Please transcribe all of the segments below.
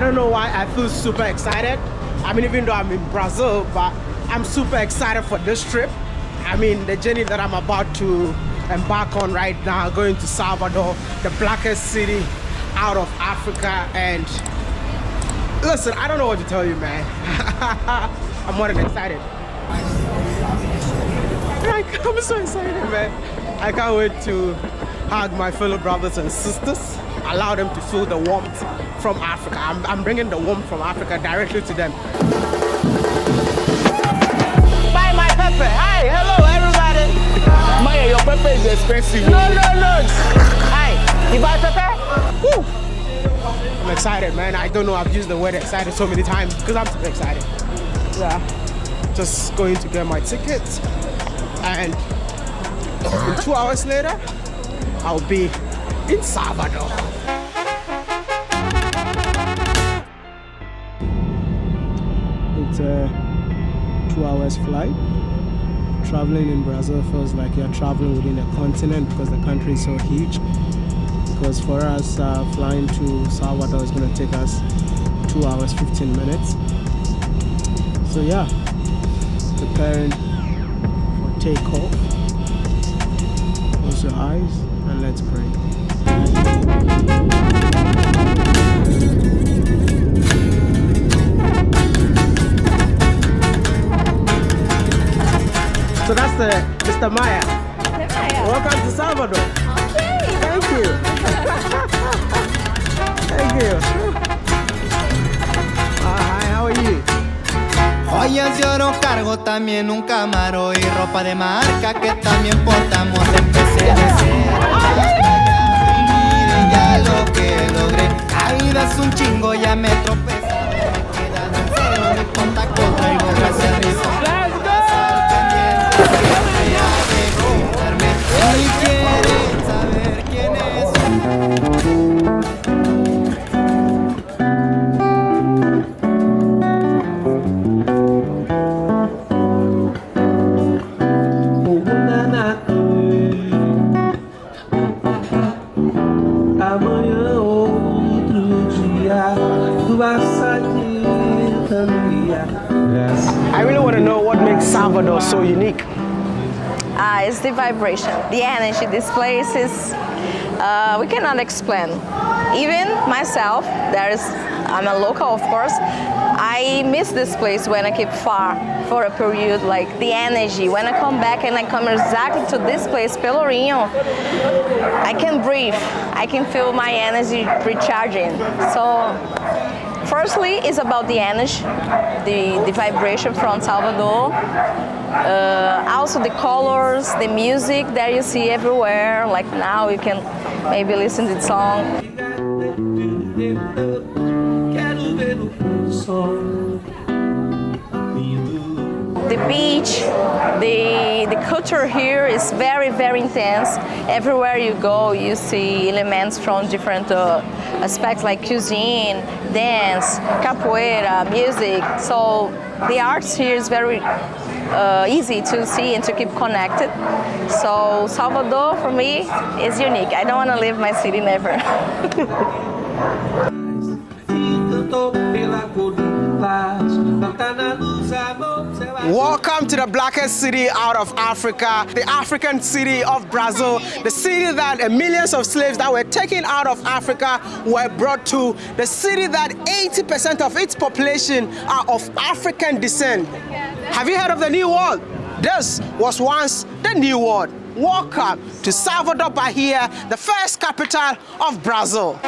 don't know why I feel super excited. I mean, even though I'm in Brazil, but I'm super excited for this trip. I mean, the journey that I'm about to embark on right now, going to Salvador, the blackest city out of Africa. And listen, I don't know what to tell you, man. I'm more than excited. I'm so excited, man. I can't wait to hug my fellow brothers and sisters, allow them to feel the warmth from Africa. I'm bringing the warmth from Africa directly to them. Buy my pepper. Hi, hello, everybody. Maya, your pepper is expensive. No. Hi, you buy pepper? Woo. I'm excited, man. I don't know, I've used the word excited so many times because I'm super excited. Yeah, just going to get my tickets, and 2 hours later, I'll be in Salvador. It's a 2 hours flight. Traveling in Brazil feels like you're traveling within a continent because the country is so huge. Because for us, flying to Salvador is going to take us 2 hours 15 minutes. So yeah, preparing for takeoff. Close your eyes and let's pray. So that's the Mr. Maya. Welcome to Salvador. Okay. Thank you. Thank you. Hi, how are you? Joyas de oro cargo también un camaro y ropa de marca que también portamos. Empecé de cero. Miren ya lo que logré. Caídas un chingo, ya me tropezado. Me quedado en cero, no importa cuánto traigo, gracias risa. Y quieren saber quién es. Amanhã outro dia, tua saída. I really want to know what makes Salvador so unique. It's the vibration, the energy. This place is, we cannot explain. Even myself, I'm a local, of course. I miss this place when I keep far for a period, like the energy. When I come back and I come exactly to this place, Pelourinho, I can breathe. I can feel my energy recharging. So, firstly, it's about the energy, the vibration from Salvador. Also the colors, the music that you see everywhere. Like now you can maybe listen to the song. The beach, the culture here is very, very intense. Everywhere you go, you see elements from different aspects like cuisine, dance, capoeira, music. So the arts here is very easy to see and to keep connected. So Salvador for me is unique. I don't want to leave my city never. Welcome to the blackest city out of Africa, the African city of Brazil, the city that millions of slaves that were taken out of Africa were brought to, the city that 80% of its population are of African descent. Have you heard of the New World? This was once the New World. Welcome to Salvador, Bahia, the first capital of Brazil.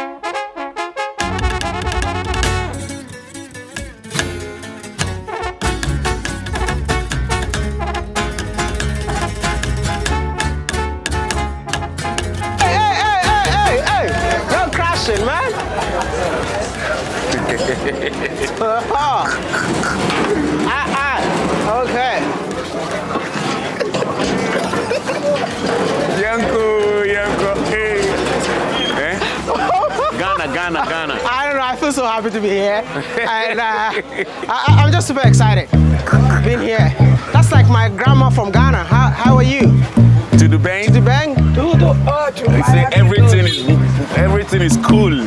Man. Okay. Yanko, hey. Eh? Ghana. I don't know, I feel so happy to be here. And I'm just super excited being here. That's like my grandma from Ghana. How are you? To the bank? To the bank? They say everything is cool.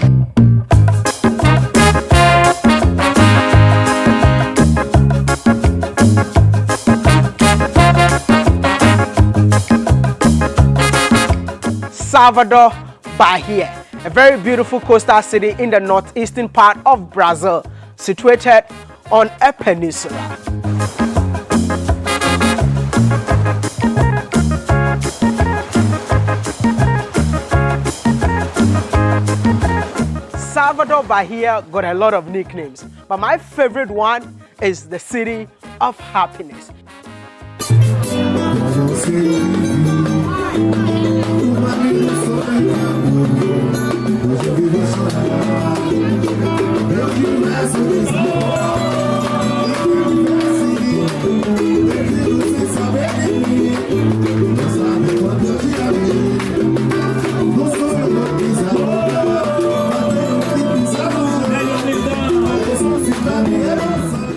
Salvador, Bahia, a very beautiful coastal city in the northeastern part of Brazil, situated on a peninsula. Salvador, Bahia got a lot of nicknames, but my favorite one is the city of happiness.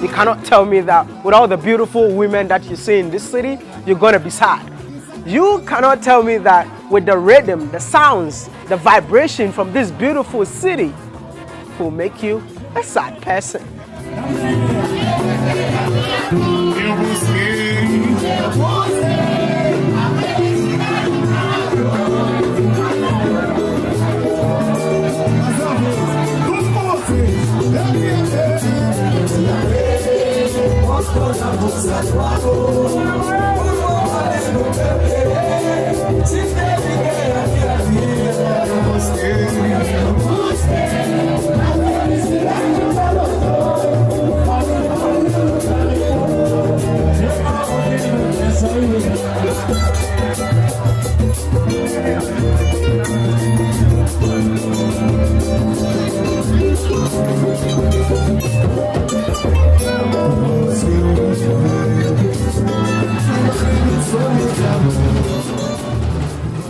You cannot tell me that with all the beautiful women that you see in this city, you're gonna be sad. You cannot tell me that with the rhythm, the sounds, the vibration from this beautiful city will make you a sad person.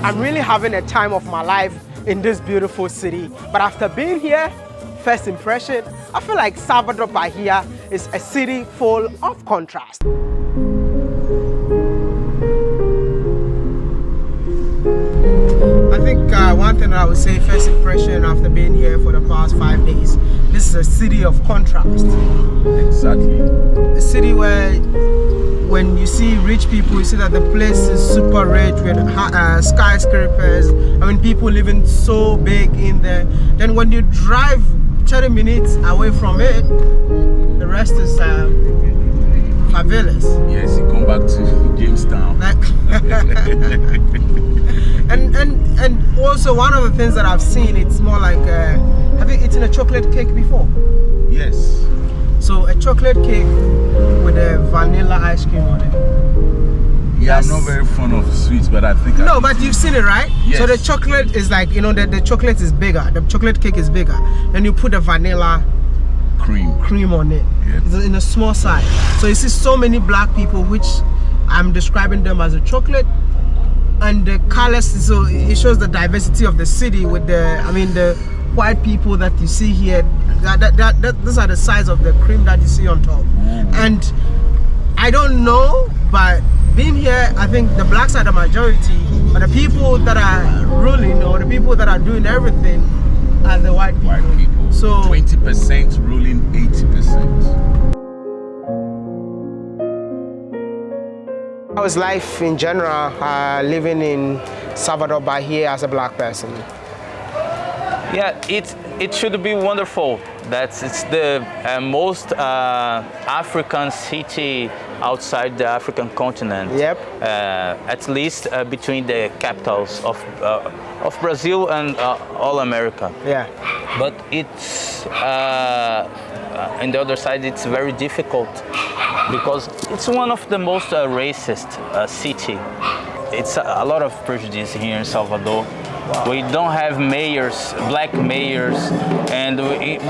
I'm really having a time of my life in this beautiful city, but after being here, first impression, I feel like Salvador, Bahia is a city full of contrast. I think one thing that I would say, first impression after being here for the past 5 days, this is a city of contrast. Exactly. A city where when you see rich people, you see that the place is super rich with skyscrapers. I mean, people living so big in there. Then when you drive 30 minutes away from it, the rest is favelas. Yes, you come back to Jamestown. and also one of the things that I've seen, it's more like, have you eaten a chocolate cake before? Yes. So a chocolate cake with a vanilla ice cream on it. Yeah, I'm not very fond of sweets, but I think no, but you've seen it, right? Yes. So the chocolate is like, you know, the chocolate is bigger. The chocolate cake is bigger. Then you put the vanilla cream on it. Yep. It's in a small size. So you see so many black people, which I'm describing them as a chocolate, and the colors. So it shows the diversity of the city with the, I mean, the white people that you see here. Those are the size of the cream that you see on top. And I don't know, but being here, I think the blacks are the majority, but the people that are ruling or the people that are doing everything are the white people. White people. So 20% ruling 80%. how is life in general living in Salvador, Bahia as a black person? Yeah, it should be wonderful. It's the most African city outside the African continent. Yep. At least between the capitals of Brazil and all America. Yeah. But it's on the other side, it's very difficult because it's one of the most racist city. It's a lot of prejudice here in Salvador. Wow. We don't have mayors, black mayors, and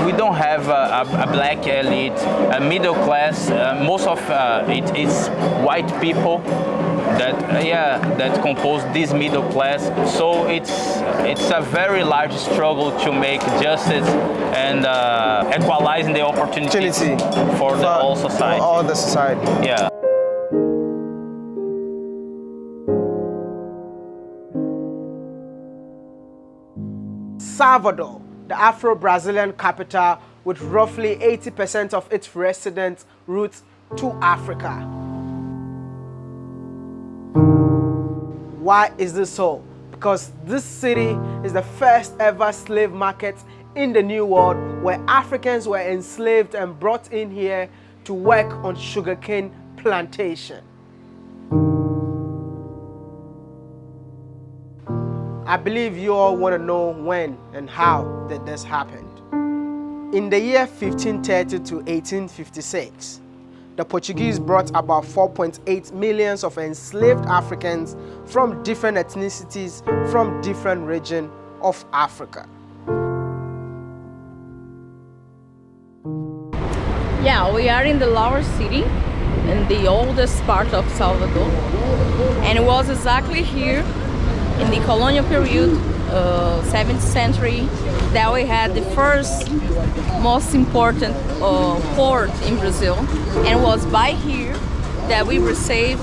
we don't have a black elite, a middle class. Most of it is white people that compose this middle class. So it's a very large struggle to make justice and equalizing the opportunities for the whole society. All the society. Yeah. Salvador, the Afro-Brazilian capital with roughly 80% of its residents route to Africa. Why is this so? because this city is the first ever slave market in the New World where Africans were enslaved and brought in here to work on sugarcane plantation. I believe you all want to know when and how that this happened. In the year 1530 to 1856, the Portuguese brought about 4.8 million of enslaved Africans from different ethnicities from different regions of Africa. Yeah, we are in the lower city, in the oldest part of Salvador, and it was exactly here in the colonial period, 7th century, that we had the first most important port in Brazil, and it was by here that we received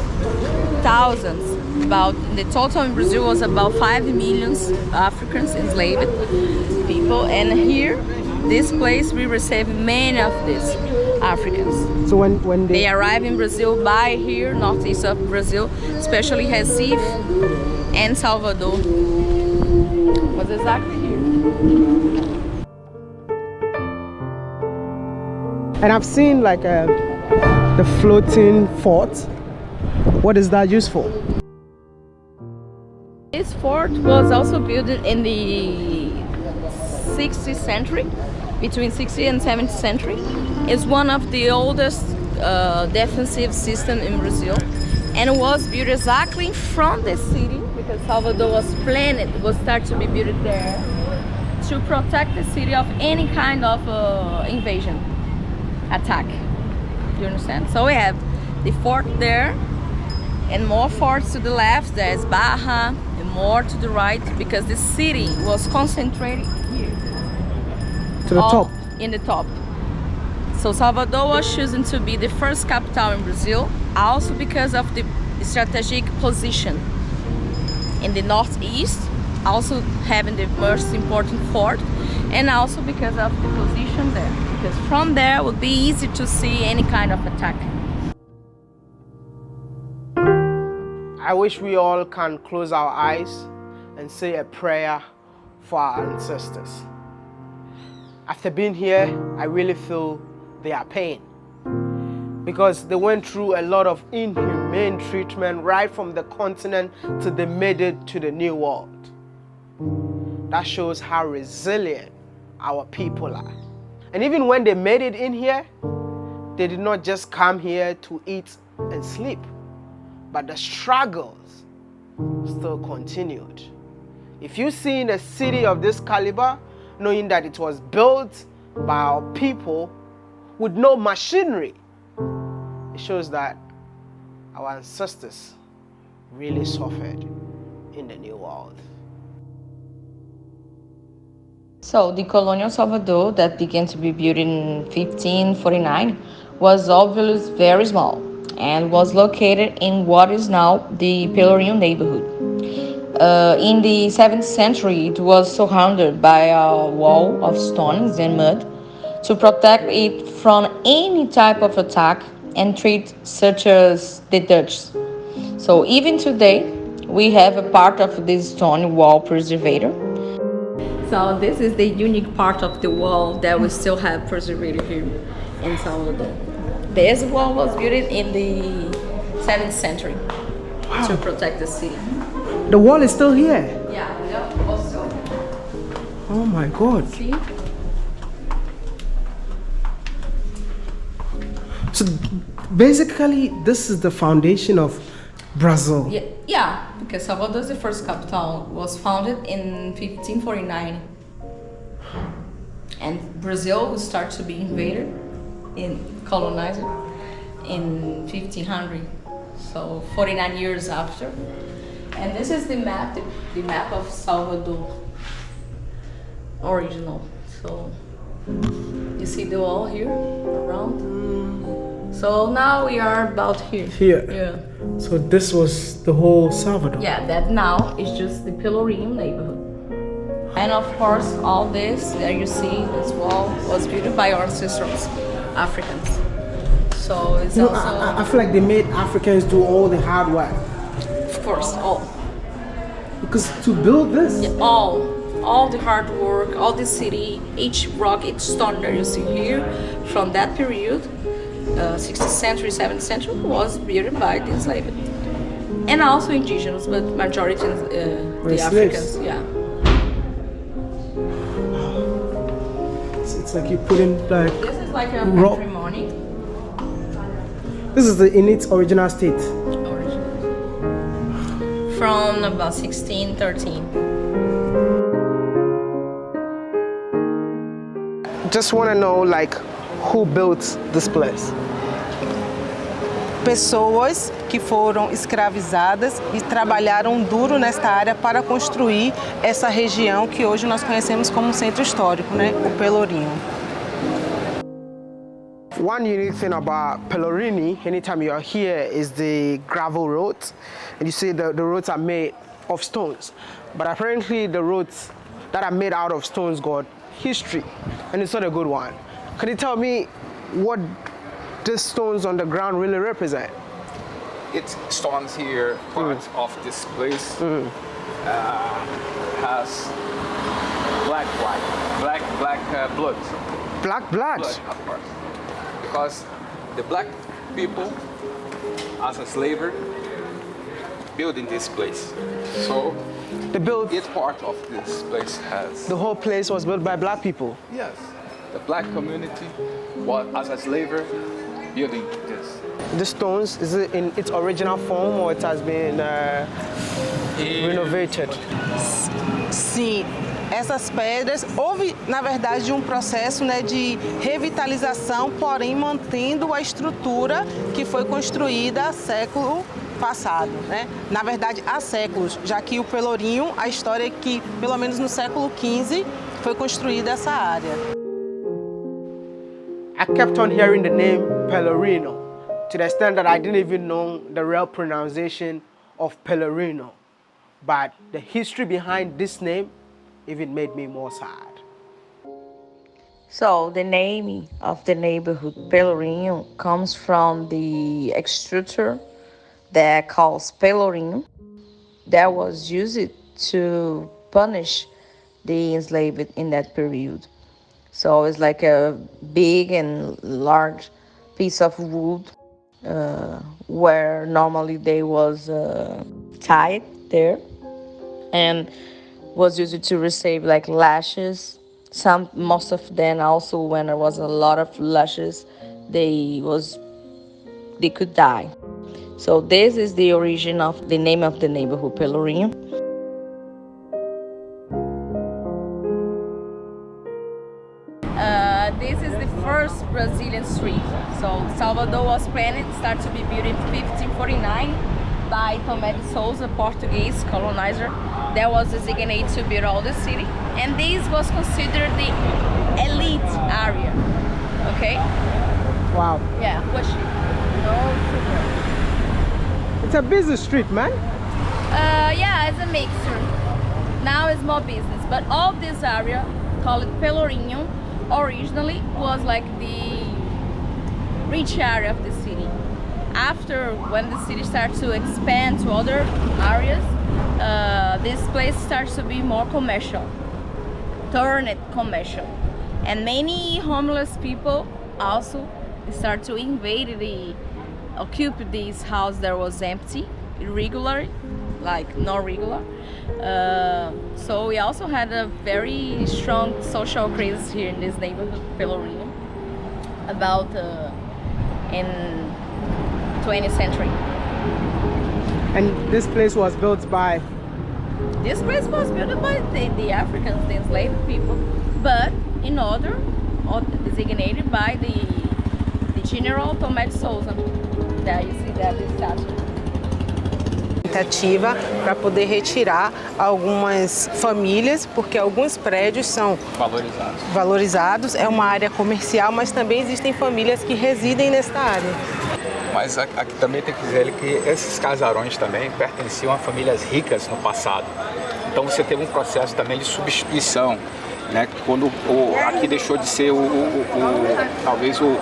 thousands. About the total in Brazil was about 5 million Africans enslaved people, and here, this place, we received many of these Africans. So when they arrive in Brazil by here, northeast of Brazil, especially Recife and Salvador, was exactly here. And I've seen like the floating fort. What is that used for? This fort was also built in the 16th century, between 16th and 17th century. It's one of the oldest defensive systems in Brazil, and it was built exactly in front of the city because Salvador was planned, it was started to be built there to protect the city of any kind of invasion, attack. You understand? So we have the fort there, and more forts to the left. There's Bahia, and more to the right, because the city was concentrated here. To the top? In the top. So Salvador was chosen to be the first capital in Brazil, also because of the strategic position in the northeast, also having the most important fort, and also because of the position there, because from there it would be easy to see any kind of attack. I wish we all can close our eyes and say a prayer for our ancestors. After being here, I really feel their pain because they went through a lot of inhumane treatment right from the continent till they made it to the New World. That shows how resilient our people are. And even when they made it in here, they did not just come here to eat and sleep, but the struggles still continued. If you see in a city of this caliber, knowing that it was built by our people with no machinery, it shows that our ancestors really suffered in the New World. So the colonial Salvador that began to be built in 1549 was obviously very small and was located in what is now the Pelourinho neighborhood. In the 7th century, it was surrounded by a wall of stones and mud to protect it from any type of attack and threat such as the Dutch. So even today, we have a part of this stone wall preserved. So this is the unique part of the wall that we still have preserved here in Salvador. This wall was built in the 7th century to protect the city. The wall is still here? Yeah, also. Oh my God. See? So basically, this is the foundation of Brazil. Yeah, because Salvador, the first capital, was founded in 1549. And Brazil would start to be invaded and colonized in 1500. So 49 years after. And this is the map of Salvador, original. So you see the wall here around. So now we are about here. Here. Yeah. So this was the whole Salvador. Yeah, that now is just the Pelourinho neighborhood. And of course, all this that you see, this wall, was built by our ancestors, Africans. So it's also. I feel like they made Africans do all the hard work. Of course, all. Because to build this? Yeah, all the hard work, all the city, each rock, each stone that you see here, from that period, 16th century, 17th century, was built by the enslaved. And also indigenous, but majority the Africans, yeah. It's like you put in like... This is like a rock. patrimony. This is in its original state. From about 1613. Just want to know, like, who built this place? Pessoas que foram escravizadas e trabalharam duro nesta área para construir essa região que hoje nós conhecemos como centro histórico, né? O Pelourinho. One unique thing about Pelourinho, anytime you are here, is the gravel roads. And you see the roads are made of stones. But apparently the roads that are made out of stones got history, and it's not a good one. Can you tell me what these stones on the ground really represent? It's stones here, part of this place has black blood. Black blood? Blood, of course. Because the black people, as a slaver, building this place. So they built. Each part of this place has. The whole place was built by black people. Yes, the black community was as a slaver building this. The stones, is it in its original form or it has been renovated? Sim, essas pedras, houve na verdade um processo, né, de revitalização, porém mantendo a estrutura que foi construída século passado, né? Na verdade há séculos, já que o Pelourinho, a história é que pelo menos no século XV foi construída essa área. I kept on hearing the name Pelourinho to the extent that I didn't even know the real pronunciation of Pelourinho. But the history behind this name even made me more sad. So the name of the neighborhood Pelourinho comes from the structure that calls Pelourinho that was used to punish the enslaved in that period. So it's like a big and large piece of wood where normally they was tied there and was used to receive like lashes. Most of them also, when there was a lot of lashes, they could die. So this is the origin of the name of the neighborhood, Pelourinho. This is the first Brazilian street. So Salvador was planned to start to be built in 1549 by Tomé de Souza, Portuguese colonizer, that was designated to build all the city. And this was considered the elite area. Okay? Wow. Yeah, push it. No sugar. It's a busy street, man. Yeah, it's a mixture. Now it's more business, but all this area, called Pelourinho, originally was like the rich area of the city. After, when the city starts to expand to other areas, this place starts to be more commercial, turned commercial. And many homeless people also start to occupy this house that was empty, irregular, like not regular. So we also had a very strong social crisis here in this neighborhood, Pelourinho, about in 20th century. And this place was built by? This place was built by the Africans, the enslaved people, but in order, designated by the General Tomé de Souza. There you see that this statue. Tentativa para poder retirar algumas famílias, porque alguns prédios são valorizados. É uma área comercial, mas também existem famílias que residem nesta área. Mas aqui também tem que dizer que esses casarões também pertenciam a famílias ricas no passado. Então você teve um processo também de substituição, né? Quando aqui deixou de ser talvez o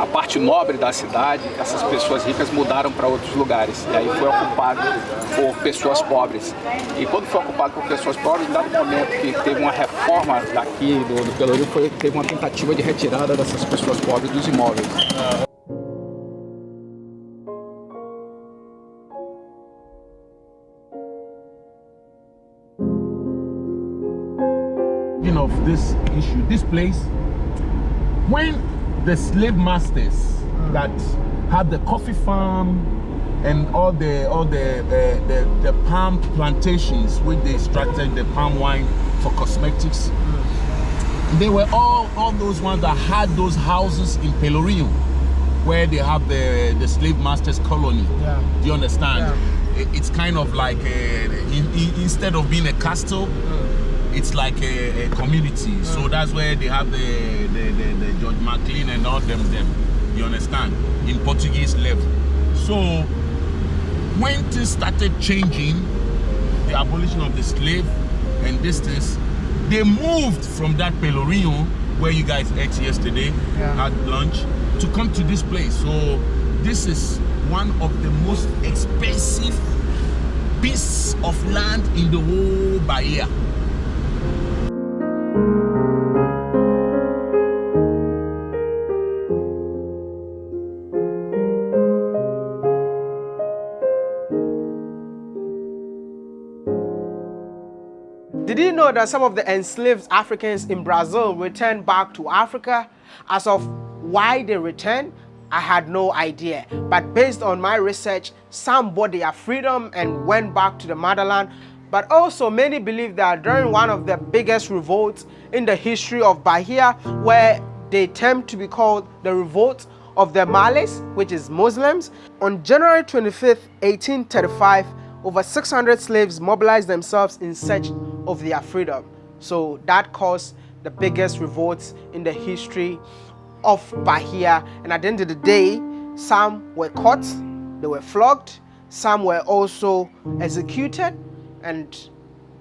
a parte nobre da cidade, essas pessoas ricas mudaram para outros lugares. E aí foi ocupado por pessoas pobres. E quando foi ocupado por pessoas pobres, em dado momento que teve uma reforma daqui do Pelourinho, teve uma tentativa de retirada dessas pessoas pobres dos imóveis. Of this issue, this place, when the slave masters that had the coffee farm and all the palm plantations which they extracted the palm wine for cosmetics, they were all those ones that had those houses in Pelourinho where they have the slave masters colony. Yeah. Do you understand? Yeah. It's kind of like instead of being a castle, it's like a community. So that's where they have the George McLean and all them. You understand? In Portuguese level. So when things started changing, the abolition of the slave and distance, they moved from that Pelourinho where you guys ate yesterday, had lunch, to come to this place. So this is one of the most expensive pieces of land in the whole Bahia. Did you know that some of the enslaved Africans in Brazil returned back to Africa? As of why they returned, I had no idea. But based on my research, some bought their freedom and went back to the motherland. But also many believe that during one of the biggest revolts in the history of Bahia, where they term to be called the Revolt of the Malays, which is Muslims, on January 25th, 1835, over 600 slaves mobilized themselves in search of their freedom. So that caused the biggest revolts in the history of Bahia. And at the end of the day, some were caught, they were flogged, some were also executed, and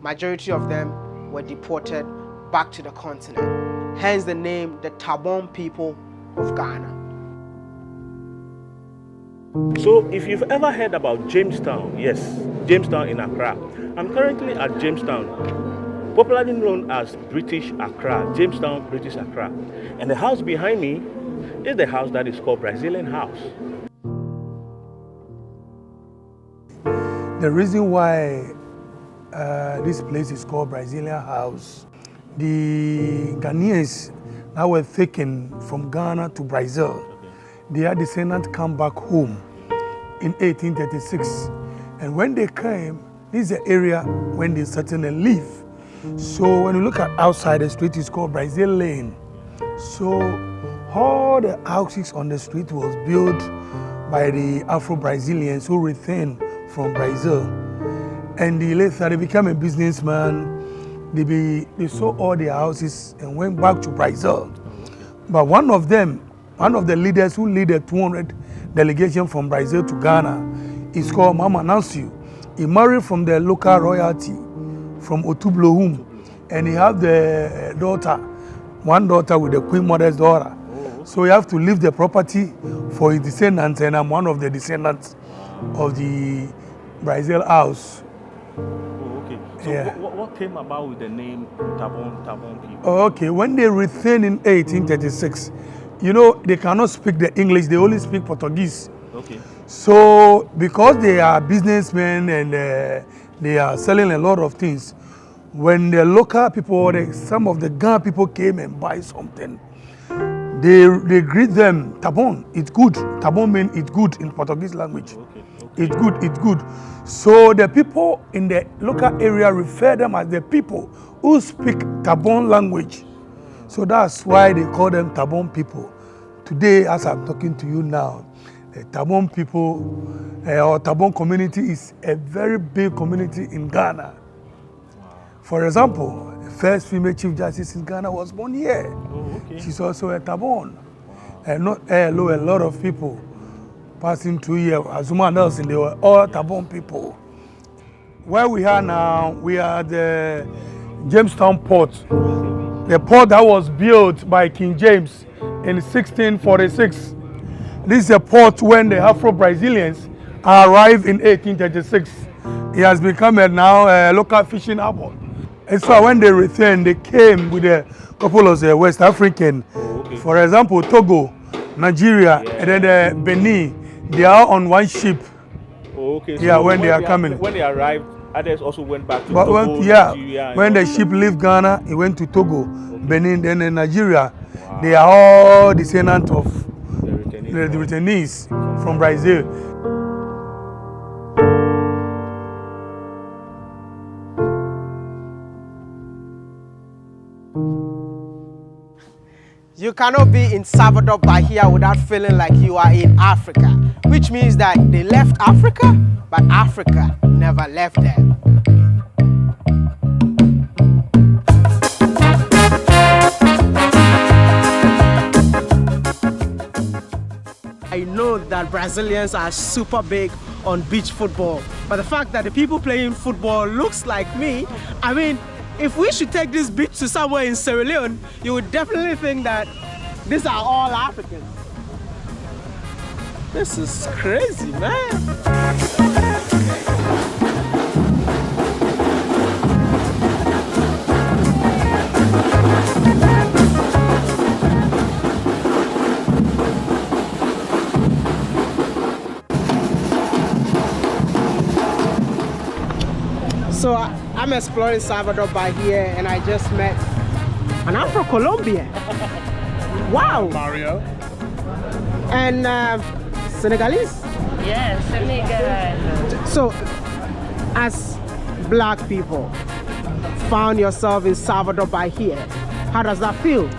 majority of them were deported back to the continent. Hence the name, the Tabon people of Ghana. So if you've ever heard about Jamestown, yes, Jamestown in Accra. I'm currently at Jamestown, popularly known as British Accra, Jamestown, British Accra. And the house behind me is the house that is called Brazilian House. The reason why this place is called Brazilian House, the Ghanaians that were taken from Ghana to Brazil, their descendants come back home in 1836. And when they came, this is the area when they settled and live. So when you look at outside the street, it's called Brazil Lane. So all the houses on the street was built by the Afro-Brazilians who returned from Brazil. And later they became a businessman. They sold all their houses and went back to Brazil. But one of the leaders who led the 200 delegation from Brazil to Ghana is called Mama Nancy. He married from the local royalty from Otublohum, and he have the one daughter with the Queen Mother's daughter. So you have to leave the property for his descendants, and I'm one of the descendants of the Brazil house. Oh, okay. So yeah. What came about with the name Tabon people? Okay, when they returned in 1836, you know, they cannot speak the English, they only speak Portuguese. Okay. So because they are businessmen and they are selling a lot of things, when the local people, some of the Ghana people came and buy something, they greet them, Tabon, it's good. Tabon means it's good in Portuguese language. Okay. It's good, it's good. So the people in the local area refer them as the people who speak Tabon language. So that's why they call them Tabon people. Today, as I'm talking to you now, the Tabon people or Tabon community is a very big community in Ghana. Wow. For example, the first female Chief Justice in Ghana was born here. Oh, okay. She's also a Tabon. Wow. And not a lot of people passing through here, Azuma Nelson, they were all Tabon people. Where we are now, we are at the Jamestown port. the port that was built by King James in 1646. This is a port when the Afro-Brazilians arrived in 1836. It has become now a local fishing harbor. And so when they returned, they came with a couple of the West African. For example, Togo, Nigeria, and then Benin. They are on one ship. Okay. So yeah, when they are coming. When they arrived, others also went back to But Togo, Nigeria. When the ship left Ghana, it went to Togo, Benin, then in Nigeria. Wow. They are all descendants of the returnees from Brazil. You cannot be in Salvador, Bahia without feeling like you are in Africa, which means that they left Africa, but Africa never left them. I know that Brazilians are super big on beach football, but the fact that the people playing football looks like me, I mean, if we should take this beach to somewhere in Sierra Leone, you would definitely think that these are all Africans. This is crazy, man. So I'm exploring Salvador Bahia and I just met an Afro-Colombian. Wow! Mario. And Senegalese? Yes, Senegal. So, as black people, found yourself in Salvador Bahia, how does that feel?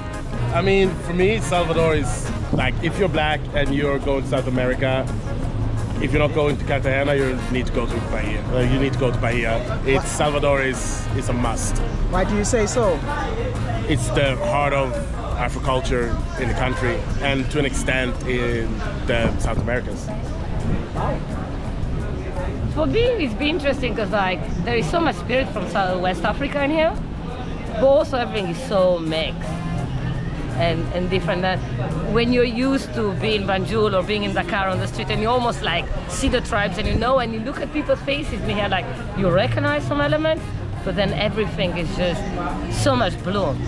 I mean, for me, Salvador is like, if you're black and you're going to South America, if you're not going to Cartagena, you need to go to Bahia. You need to go to Bahia. Salvador is a must. Why do you say so? It's the heart of Afro-culture in the country, and to an extent in the South Americas. For me, it's been interesting because like there is so much spirit from West Africa in here, but also everything is so mixed and different. When you're used to being Banjul or being in Dakar on the street, and you almost like see the tribes, and and you look at people's faces, and here like you recognize some elements, but then everything is just so much bloom.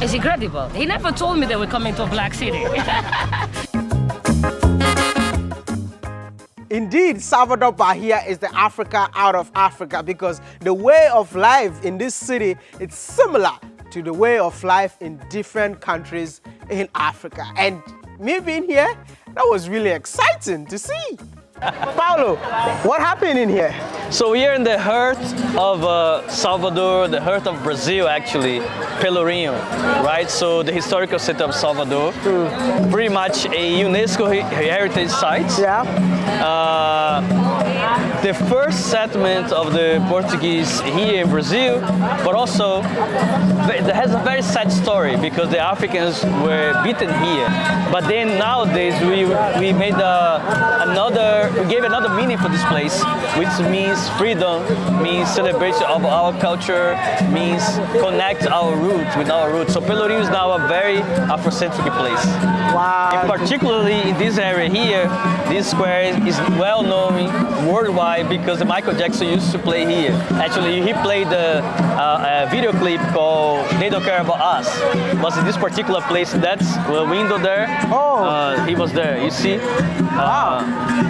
It's incredible. He never told me they were coming to a black city. Indeed, Salvador Bahia is the Africa out of Africa because the way of life in this city is similar to the way of life in different countries in Africa. And me being here, that was really exciting to see. Paulo, what happened in here? So we are in the heart of Salvador, the heart of Brazil actually, Pelourinho, right? So the historical city of Salvador, pretty much a UNESCO heritage site. Yeah. The first settlement of the Portuguese here in Brazil, but also it has a very sad story because the Africans were beaten here. But then nowadays we made we gave another meaning for this place, which means freedom, means celebration of our culture, means connect our roots with our roots. So Pelourinho is now a very Afrocentric place. Wow. And particularly in this area here, this square is well known worldwide because Michael Jackson used to play here. Actually, he played a video clip called They Don't Care About Us. It was in this particular place, that's the window there. Oh. He was there, you see?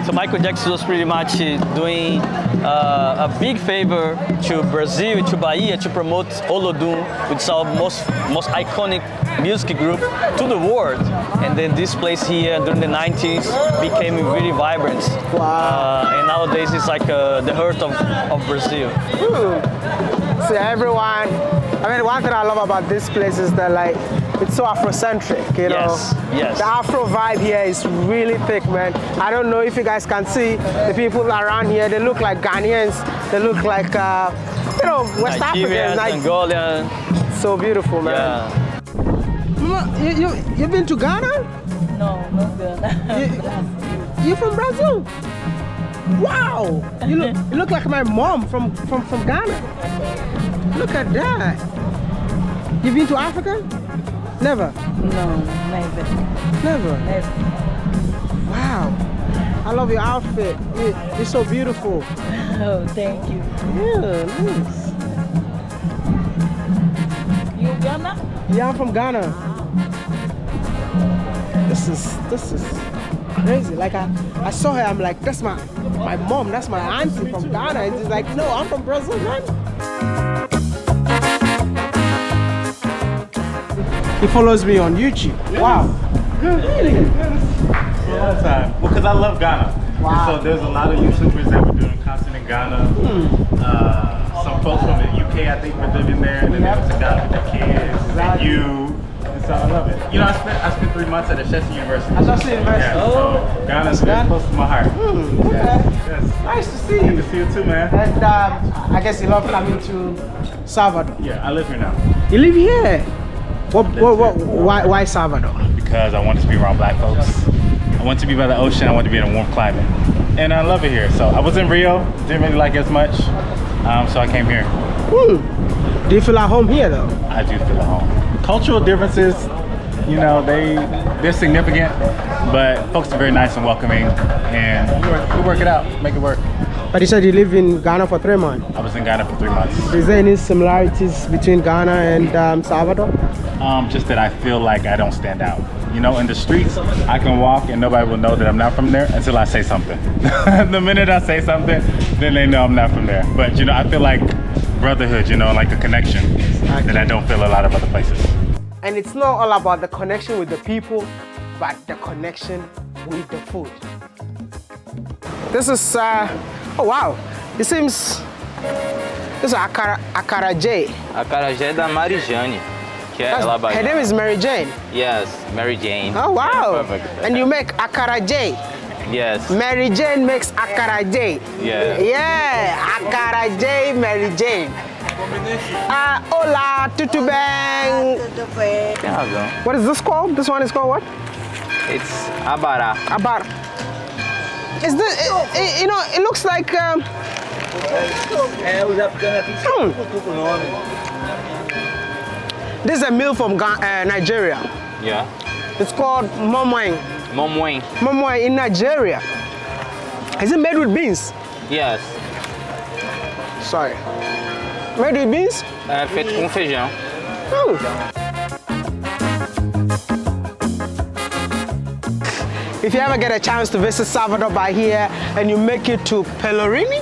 So Michael Jackson was pretty much doing a big favor to Brazil, to Bahia, to promote Olodum, which is our most iconic music group, to the world. And then this place here during the 90s became really vibrant. Wow. And nowadays it's like the heart of Brazil. See, everyone, I mean, one thing I love about this place is that like, it's so Afrocentric, you know? Yes. The Afro vibe here is really thick, man. I don't know if you guys can see the people around here, they look like Ghanaians, they look like, West Africans. Angolan. So beautiful, man. Yeah. Mama, you've been to Ghana? No, not Ghana. You from Brazil? Wow! You look like my mom from Ghana. Look at that. You've been to Africa? Never? No, never. Never? Never. Wow. I love your outfit. It's so beautiful. Oh, thank you. Yeah, nice. You Ghana? Yeah, I'm from Ghana. This is crazy. Like I saw her, I'm like, that's my mom, that's my auntie from Ghana. And she's like, no, I'm from Brazil, man. He follows me on YouTube. Wow. Really? Yeah, well, because I love Ghana. Wow. So there's a lot of YouTubers that were doing content in Ghana. Some folks from the UK, I think, were living there. And then there was a Ghana with their kids. And you. And so I love it. You know, I spent 3 months at Ashesi University. Ashesi University. Yeah, so Ghana's very close to my heart. Okay. Yes. Nice to see you. Good to see you too, man. And I guess you love coming to Salvador. Yeah, I live here now. You live here? Why Salvador? Because I wanted to be around black folks. I want to be by the ocean. I want to be in a warm climate. And I love it here. So I was in Rio, didn't really like it as much. So I came here. Do you feel at home here though? I do feel at home. Cultural differences, you know, they're significant, but folks are very nice and welcoming, and we work it out, make it work. But you said you live in Ghana for 3 months. I was in Ghana for 3 months. Is there any similarities between Ghana and Salvador? Just that I feel like I don't stand out. You know, in the streets, I can walk and nobody will know that I'm not from there until I say something. The minute I say something, then they know I'm not from there. But, you know, I feel like brotherhood, you know, like the connection that I don't feel a lot of other places. And it's not all about the connection with the people, but the connection with the food. This is, oh wow, it seems, this is acarajé. Acarajé da Marijane, que é ela Her name is Mary Jane? Yes, Mary Jane. Oh wow. Perfect. And you make acarajé? Yes. Mary Jane makes acarajé. Yeah. Yeah, acarajé Mary Jane. Hola, tudo bem? Tem razão. What is this called? This one is called what? It's abará. Abar. Is this, you know, it looks like... This is a meal from Nigeria. Yeah. It's called momoing. Momoing. Momoing in Nigeria. Is it made with beans? Yes. Sorry. Made with beans? É feito com feijão. If you ever get a chance to visit Salvador Bahia and you make it to Pelourinho,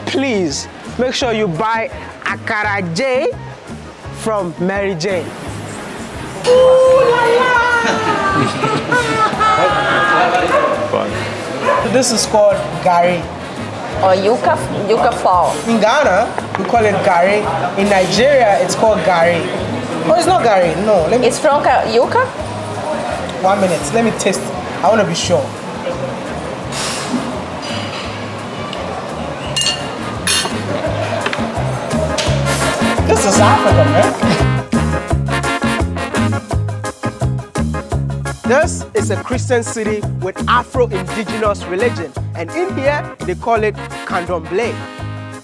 please make sure you buy acarajé from Mary Jane. Ooh la la! This is called gari. Or yuca fall. In Ghana, we call it gari. In Nigeria, it's called gari. Oh, it's not gari. No, It's from yuca? 1 minute. Let me taste. I want to be sure. This is Africa, man. This is a Christian city with Afro-Indigenous religion, and in here they call it Candomblé.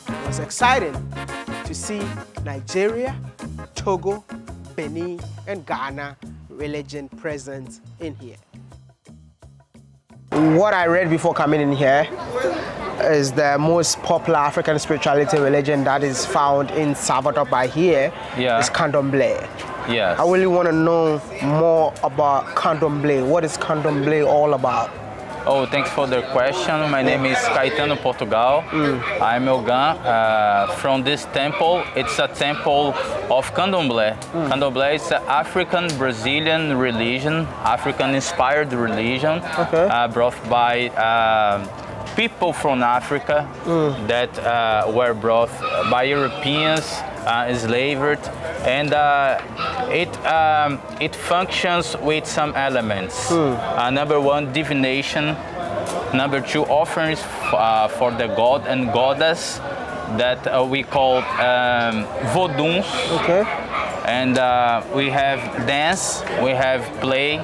It was exciting to see Nigeria, Togo, Benin, and Ghana religion present in here. What I read before coming in here is the most popular African spirituality religion that is found in Salvador Bahia is Candomblé. Yes. I really want to know more about Candomblé. What is Candomblé all about? Oh, thanks for the question. My name is Caetano Portugal. I'm Ogan. From this temple, it's a temple of Candomblé. Candomblé is an African Brazilian religion, African-inspired religion, brought by people from Africa that were brought by Europeans, enslaved, and it functions with some elements. Number one, divination. Number two, offerings for the god and goddess that we call vodouns. And we have dance, we have play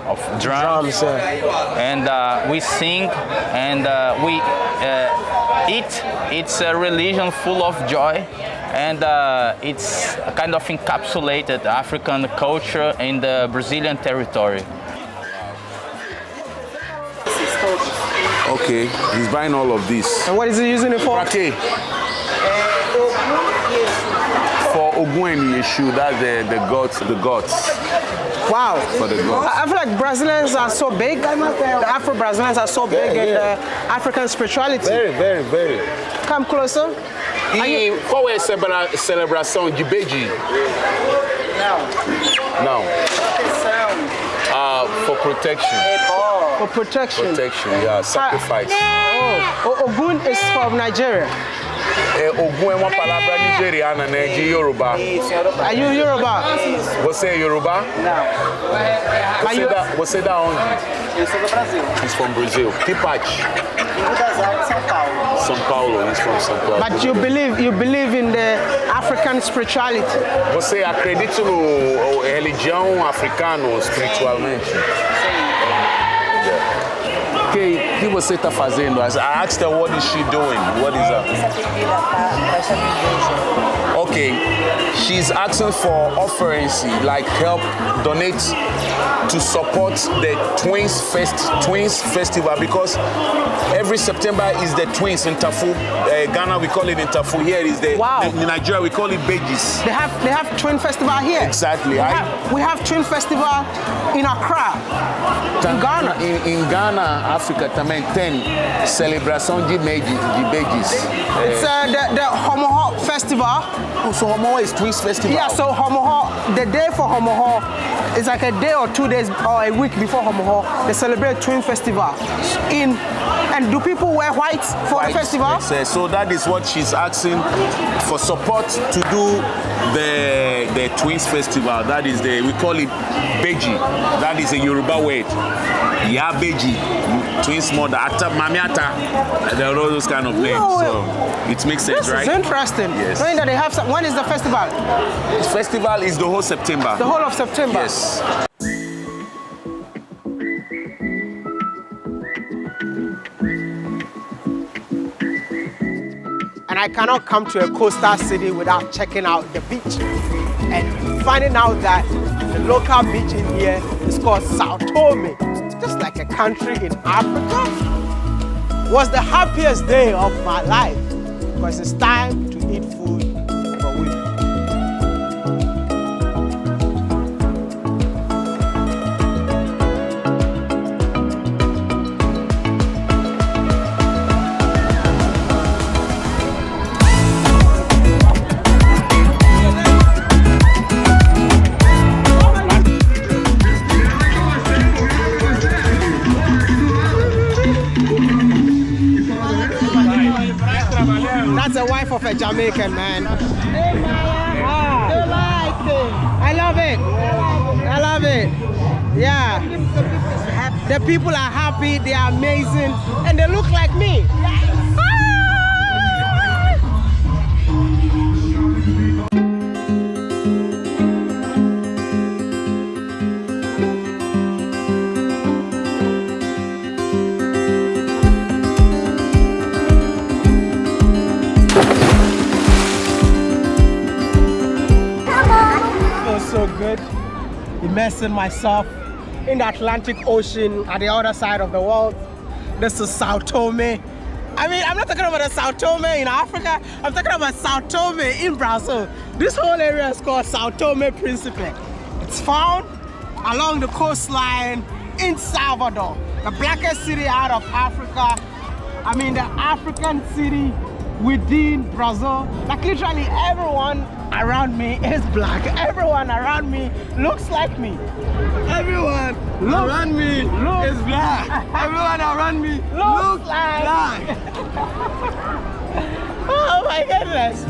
of drums, and we sing, and we eat. It's a religion full of joy and it's kind of encapsulated African culture in the Brazilian territory. Okay, he's buying all of this. And what is he using it for? Okay. For Ogun and Yeshu, that's the gods. Wow. For the gods. I feel like Brazilians are so big. The Afro-Brazilians are so big in the African spirituality. Very. Come closer. E qual é a celebração de Beji? Não. For protection. For protection. Protection, yeah, sacrifice. Ogun is from Nigeria. Ogun é uma palavra nigeriana, né? De Yoruba. Are you Yoruba? Você é Yoruba? Não. Você é da onde? Eu sou do Brasil. He's from Brazil. Que parte? Rio das Artes, São Paulo. São Paulo, he's from São Paulo. But you believe in the African spirituality. Você acredita no religião africano espiritualmente? O que você está fazendo? I asked her what is she doing? What is that? Okay, she's asking for offerings, like help, donate to support the Twins Festival, because every September is the Twins in Tafu. Ghana we call it in Tafu. Here is the in Nigeria we call it Bejis. They have Twin Festival here. Exactly. We have Twin Festival in Accra, in Ghana. In Ghana, Africa, também tem celebração de Bejis. It's the Homoho Festival. So Homoho is Twins Festival. Yeah, so Homoho, the day for Homoho is like a day or 2 days or a week before Homoho. They celebrate Twin Festival. And do people wear white for the festival? Yes, so that is what she's asking for support to do the Twins Festival. That is we call it Beji. That is a Yoruba word. Yeah, Beji. Twins mother, Ata, Mami Ata. There are all those kind of names. So it makes sense, right? This is interesting. Yes. Knowing that they have when is the festival? The festival is the whole September. The whole of September? Yes. And I cannot come to a coastal city without checking out the beach and finding out that the local beach in here is called Sao Tome, just like a country in Africa. Was the happiest day of my life because it's time to eat food for women. That's the wife of a Jamaican man. Hey, Maya. You like it? I love it. I love it. Yeah. The people are happy, they are amazing, and they look like me. So good, immersing myself in the Atlantic Ocean at the other side of the world. This is Sao Tome. I mean, I'm not talking about a Sao Tome in Africa, I'm talking about Sao Tome in Brazil. This whole area is called Sao Tome Principe. It's found along the coastline in Salvador, the blackest city out of Africa. I mean, the African city within Brazil. Like literally everyone around me is black. Everyone around me looks like me. Everyone around me is black. Everyone around me looks like black. Oh my goodness.